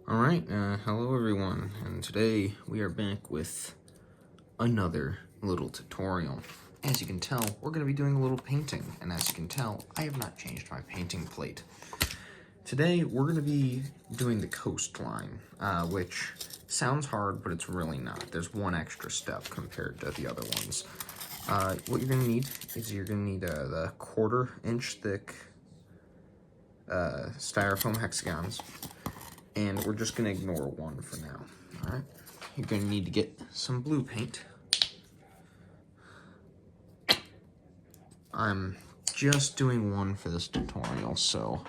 Alright, hello everyone, and today we are back with another little tutorial. As you can tell, we're going to be doing a little painting, and as you can tell, I have not changed my painting plate. Today, we're going to be doing the coastline, which sounds hard, but it's really not. There's one extra step compared to the other ones. What you're going to need is you're going to need the 1/4 inch thick styrofoam hexagons. And we're just going to ignore one for now, alright? You're going to need to get some blue paint. I'm just doing one for this tutorial, so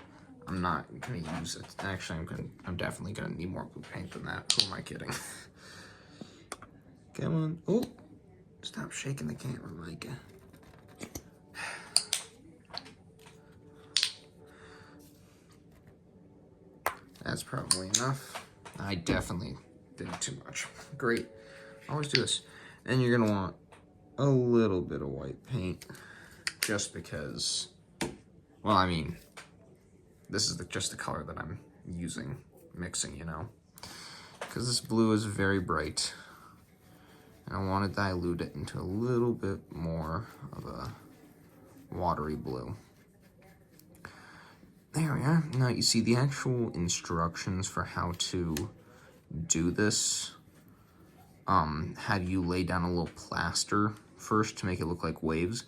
I'm not going to use it. Actually, I'm definitely going to need more blue paint than that. Who am I kidding? Come on. Oh, stop shaking the camera, Micah. That's probably enough. I definitely did too much. Great. Always do this. And you're going to want a little bit of white paint. Just because, well, I mean, this is just the color that I'm mixing, you know? Because this blue is very bright. And I want to dilute it into a little bit more of a watery blue. There we are. Now you see the actual instructions for how to do this. Had you lay down a little plaster first to make it look like waves.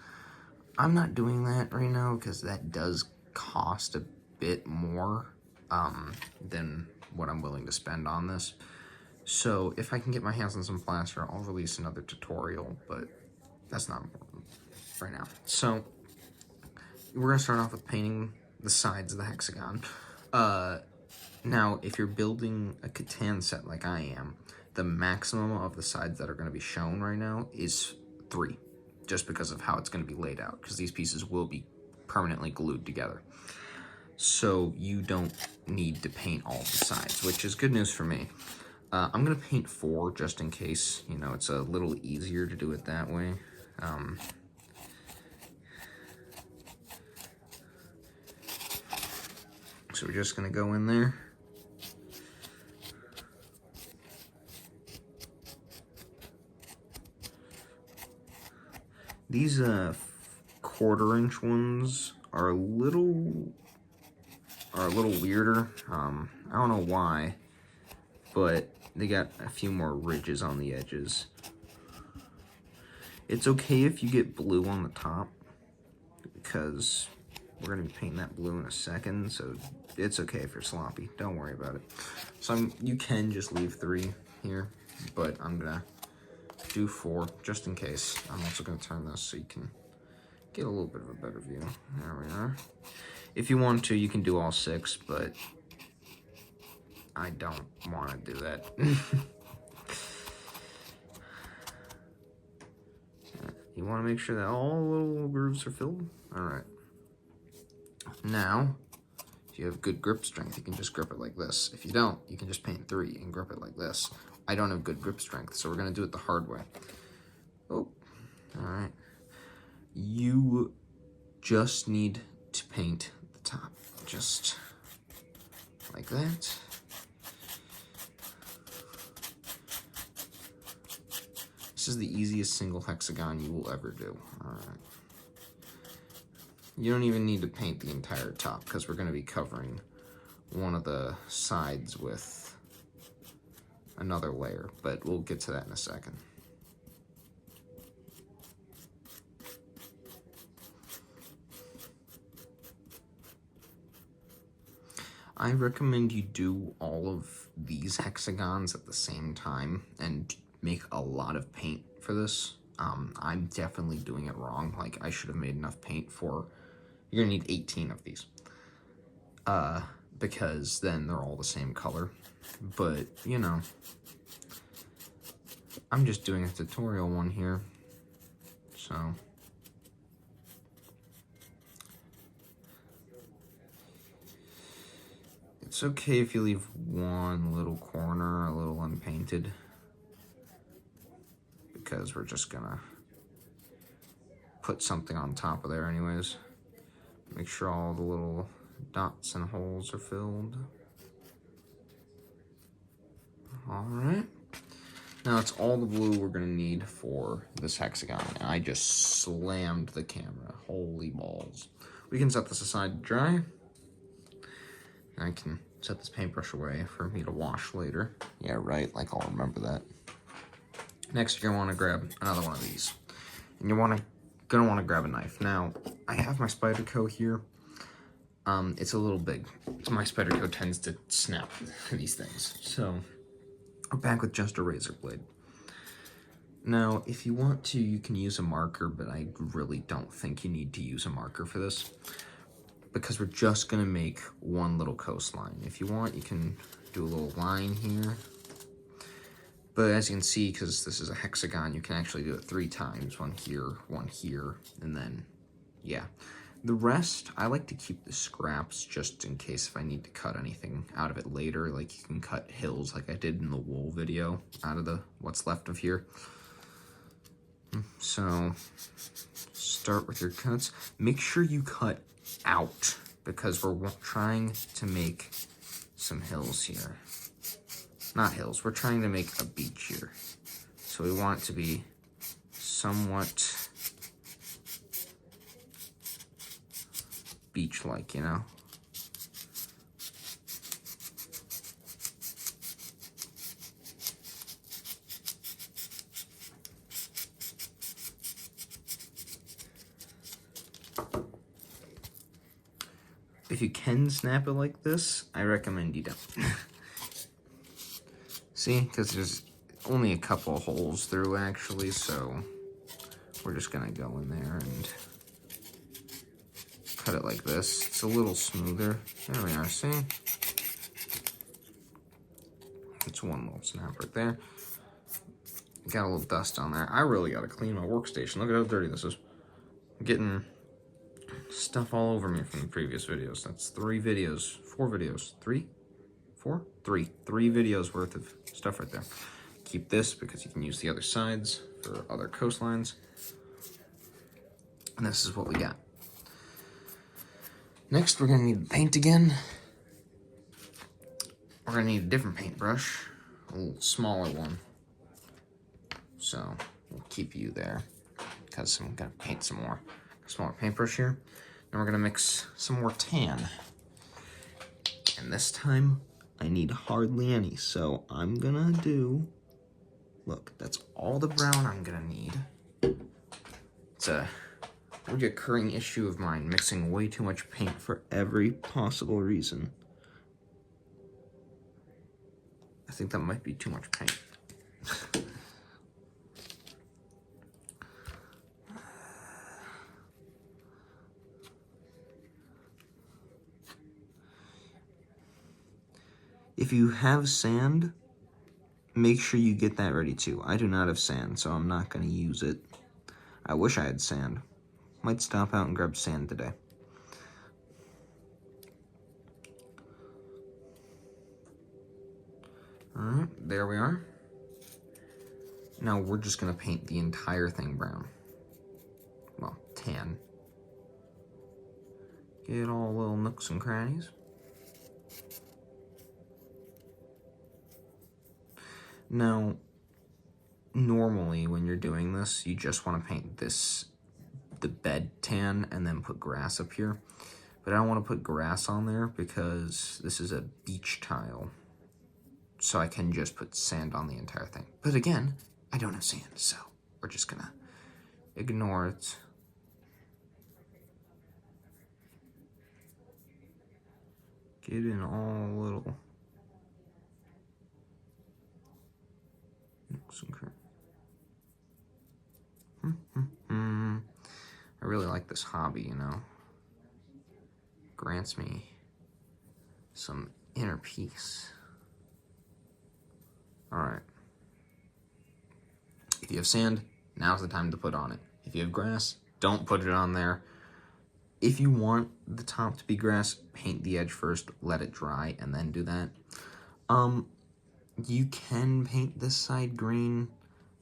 I'm not doing that right now because that does cost a bit more than what I'm willing to spend on this. So if I can get my hands on some plaster, I'll release another tutorial, but that's not important right now. So we're gonna start off with painting the sides of the hexagon. Now, if you're building a CATAN set like I am, the maximum of the sides that are going to be shown right now is 3, just because of how it's going to be laid out, because these pieces will be permanently glued together. So you don't need to paint all the sides, which is good news for me. I'm going to paint 4 just in case, you know, it's a little easier to do it that way. So we're just going to go in there. These 1/4 inch ones are a little weirder. I don't know why, but they got a few more ridges on the edges. It's okay if you get blue on the top, because we're going to be painting that blue in a second, so it's okay if you're sloppy. Don't worry about it. So you can just leave 3 here, but I'm going to do 4 just in case. I'm also going to turn this so you can get a little bit of a better view. There we are. If you want to, you can do all 6, but I don't want to do that. You want to make sure that all little grooves are filled. All right. Now, if you have good grip strength, you can just grip it like this. If you don't, you can just paint 3 and grip it like this. I don't have good grip strength, so we're going to do it the hard way. Oh, all right. You just need to paint the top, just like that. This is the easiest single hexagon you will ever do. All right. You don't even need to paint the entire top because we're going to be covering one of the sides with another layer, but we'll get to that in a second. I recommend you do all of these hexagons at the same time and make a lot of paint for this. I'm definitely doing it wrong. Like, I should have made enough paint for... You're gonna need 18 of these. Because then they're all the same color. But, you know, I'm just doing a tutorial one here. So... It's okay if you leave one little corner a little unpainted, because we're just gonna put something on top of there anyways. Make sure all the little dots and holes are filled. All right. Now that's all the blue we're gonna need for this hexagon. And I just slammed the camera. Holy balls. We can set this aside to dry. I can set this paintbrush away for me to wash later. Yeah, right, like I'll remember that. Next, you're gonna wanna grab another one of these. And you're gonna wanna grab a knife. Now, I have my Spyderco here. It's a little big. My Spyderco tends to snap these things. So, I'm back with just a razor blade. Now, if you want to, you can use a marker, but I really don't think you need to use a marker for this, because we're just gonna make one little coastline. If you want, you can do a little line here. But as you can see, because this is a hexagon, you can actually do it 3 times. One here, and then, yeah. The rest, I like to keep the scraps just in case if I need to cut anything out of it later. Like you can cut hills like I did in the wool video out of what's left of here. So, start with your cuts. Make sure you cut out, because we're trying to make some hills here. Not hills, we're trying to make a beach here. So we want it to be somewhat beach-like, you know? If you can snap it like this, I recommend you don't. See, because there's only a couple holes through actually, so we're just gonna go in there and cut it like this. It's a little smoother. There we are, see? It's one little snap right there. Got a little dust on there. I really gotta clean my workstation. Look at how dirty this is. I'm getting stuff all over me from the previous videos. That's 3 videos, 4 videos, 3, 4, 3 videos worth of stuff right there. Keep this because you can use the other sides for other coastlines. And this is what we got. Next, we're gonna need paint again. We're gonna need a different paintbrush, a little smaller one. So we'll keep you there because I'm gonna paint some more. Smaller paintbrush here. Then we're gonna mix some more tan. And this time I need hardly any, so I'm gonna do, look, that's all the brown I'm gonna need. It's a recurring issue of mine, mixing way too much paint for every possible reason. I think that might be too much paint. If you have sand, make sure you get that ready too. I do not have sand, so I'm not going to use it. I wish I had sand. Might stop out and grab sand today. Alright, there we are. Now we're just going to paint the entire thing brown. Well, tan. Get all little nooks and crannies. Now, normally when you're doing this, you just want to paint the bed tan and then put grass up here. But I don't want to put grass on there because this is a beach tile. So I can just put sand on the entire thing. But again, I don't have sand, so we're just gonna ignore it. Get in all little nooks and crannies. I really like this hobby, you know. Grants me some inner peace. Alright. If you have sand, now's the time to put on it. If you have grass, don't put it on there. If you want the top to be grass, paint the edge first, let it dry, and then do that. You can paint this side green,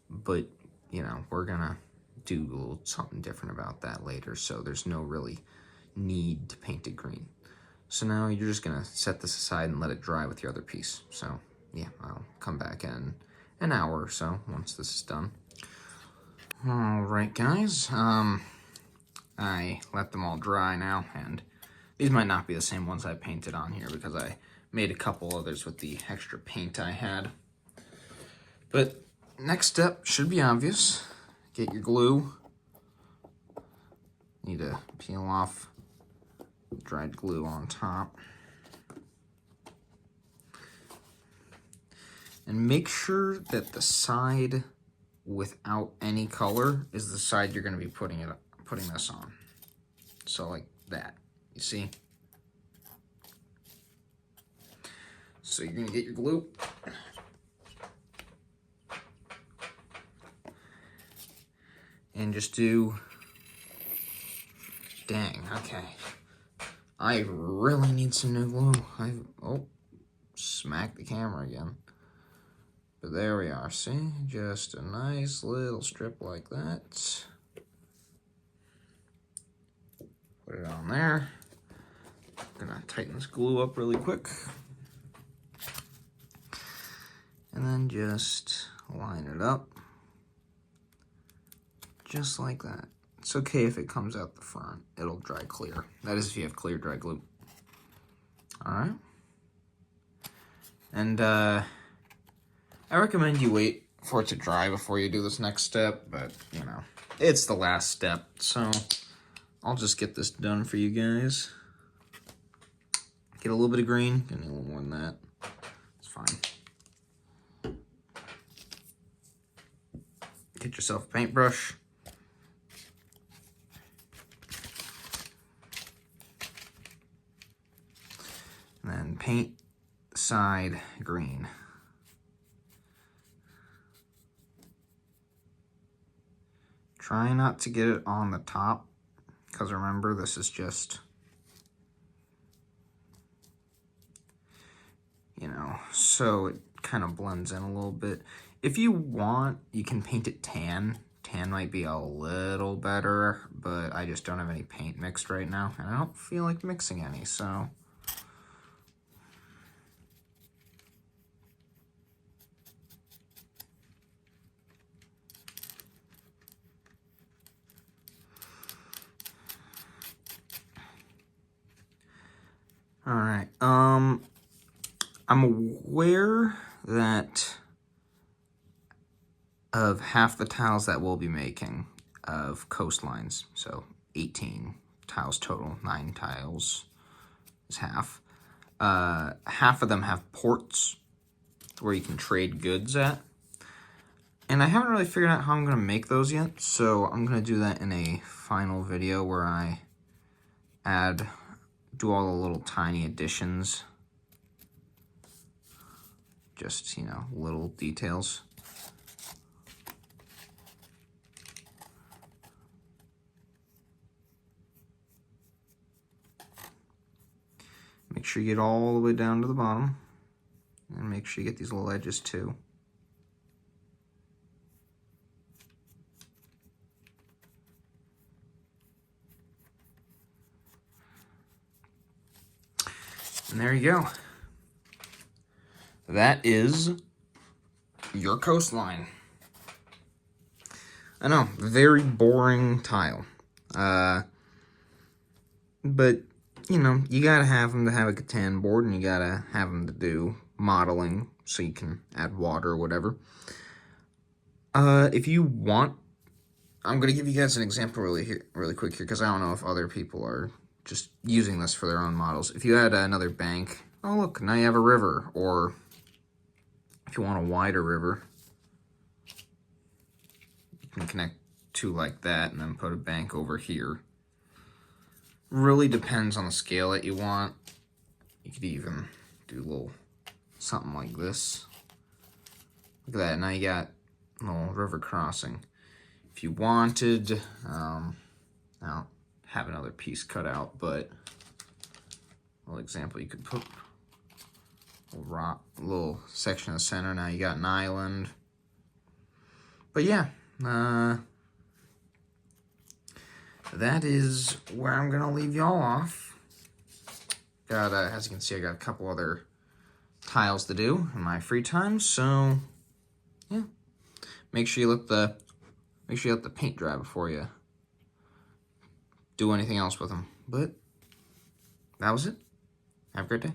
but, you know, we're gonna do a little something different about that later, so there's no really need to paint it green. So now you're just gonna set this aside and let it dry with your other piece. So yeah, I'll come back in an hour or so once this is done. Alright guys, I let them all dry now, and these might not be the same ones I painted on here because I made a couple others with the extra paint I had. But next step should be obvious. Get your glue. Need to peel off dried glue on top. And make sure that the side without any color is the side you're going to be putting this on. So like that, you see? So you're going to get your glue. And just do, dang, okay. I really need some new glue. Oh, smacked the camera again. But there we are, see? Just a nice little strip like that. Put it on there. I'm gonna tighten this glue up really quick. And then just line it up. Just like that. It's okay if it comes out the front. It'll dry clear. That is if you have clear dry glue. Alright. And I recommend you wait for it to dry before you do this next step, but, you know, it's the last step, so I'll just get this done for you guys. Get a little bit of green, get a little more than that. It's fine. Get yourself a paintbrush. And then paint the side green. Try not to get it on the top, because remember, this is just, you know, so it kind of blends in a little bit. If you want, you can paint it tan. Tan might be a little better, but I just don't have any paint mixed right now, and I don't feel like mixing any, so. All right, I'm aware that of half the tiles that we'll be making of Coastlines, so 18 tiles total, 9 tiles is half. Half of them have ports where you can trade goods at. And I haven't really figured out how I'm going to make those yet, so I'm going to do that in a final video where I do all the little tiny additions. Just, you know, little details. Make sure you get all the way down to the bottom. And make sure you get these little edges too. And there you go. That is your coastline. I know, very boring tile. But, you know, you gotta have them to have a CATAN board, and you gotta have them to do modeling so you can add water or whatever. If you want, I'm gonna give you guys an example really quick here, because I don't know if other people are just using this for their own models. If you had another bank, oh look, now you have a river, or if you want a wider river, you can connect two like that and then put a bank over here. Really depends on the scale that you want. You could even do a little something like this. Look at that, now you got a little river crossing. If you wanted, I don't have another piece cut out, but a little example, you could put a little section of the center. Now you got an island. But yeah, that is where I'm gonna leave y'all off. Got, as you can see, I got a couple other tiles to do in my free time, so yeah. Make sure you let the paint dry before you do anything else with them. But that was it. Have a great day.